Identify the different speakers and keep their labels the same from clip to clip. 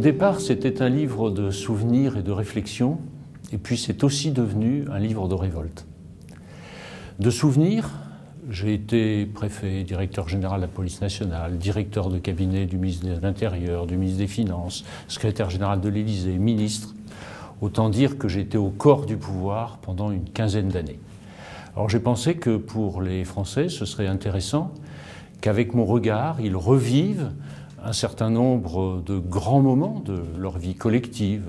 Speaker 1: départ, c'était un livre de souvenirs et de réflexions, et puis c'est aussi devenu un livre de révolte. De souvenirs, j'ai été préfet, directeur général de la police nationale, directeur de cabinet du ministre de l'Intérieur, du ministre des Finances, secrétaire général de l'Élysée, ministre. Autant dire que j'étais au corps du pouvoir pendant une quinzaine d'années. Alors j'ai pensé que pour les Français, ce serait intéressant qu'avec mon regard, ils revivent un certain nombre de grands moments de leur vie collective,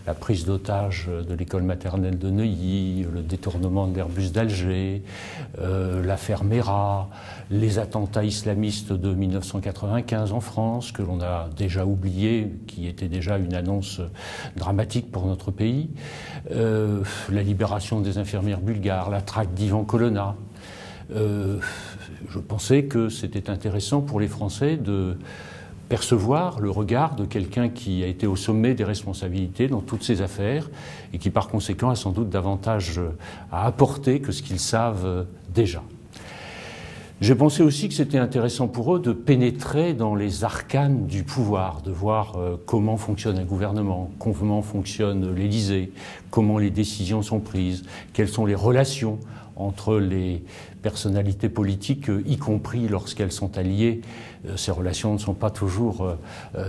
Speaker 1: la prise d'otage de l'école maternelle de Neuilly, le détournement de l'Airbus d'Alger, l'affaire Mera, les attentats islamistes de 1995 en France, que l'on a déjà oublié, qui était déjà une annonce dramatique pour notre pays, la libération des infirmières bulgares, la traque d'Ivan Colonna. Je pensais que c'était intéressant pour les Français de percevoir le regard de quelqu'un qui a été au sommet des responsabilités dans toutes ces affaires et qui par conséquent a sans doute davantage à apporter que ce qu'ils savent déjà. J'ai pensé aussi que c'était intéressant pour eux de pénétrer dans les arcanes du pouvoir, de voir comment fonctionne un gouvernement, comment fonctionne l'Élysée, comment les décisions sont prises, quelles sont les relations entre les personnalités politiques, y compris lorsqu'elles sont alliées. Ces relations ne sont pas toujours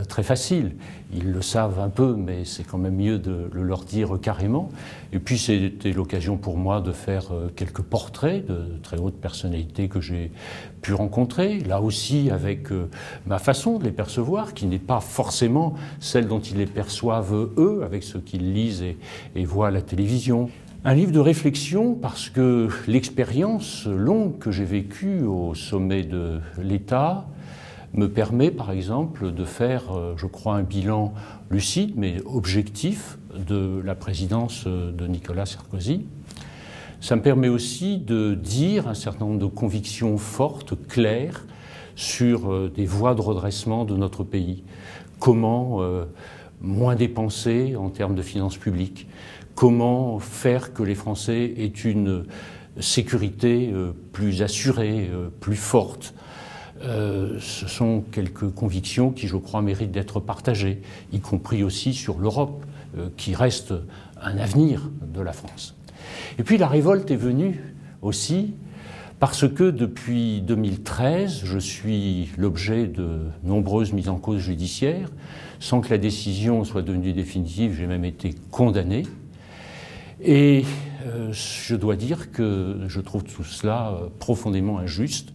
Speaker 1: très faciles. Ils le savent un peu, mais c'est quand même mieux de le leur dire carrément. Et puis c'était l'occasion pour moi de faire quelques portraits de très hautes personnalités que j'ai pu rencontrer, là aussi avec ma façon de les percevoir, qui n'est pas forcément celle dont ils les perçoivent eux, avec ce qu'ils lisent et voient à la télévision. Un livre de réflexion parce que l'expérience longue que j'ai vécue au sommet de l'État me permet par exemple de faire, je crois, un bilan lucide mais objectif de la présidence de Nicolas Sarkozy. Ça me permet aussi de dire un certain nombre de convictions fortes, claires, sur des voies de redressement de notre pays. Comment moins dépenser en termes de finances publiques? Comment faire que les Français aient une sécurité plus assurée, plus forte? Ce sont quelques convictions qui, je crois, méritent d'être partagées, y compris aussi sur l'Europe, qui reste un avenir de la France. Et puis la révolte est venue aussi parce que depuis 2013, je suis l'objet de nombreuses mises en cause judiciaires. Sans que la décision soit devenue définitive, j'ai même été condamné. Et je dois dire que je trouve tout cela profondément injuste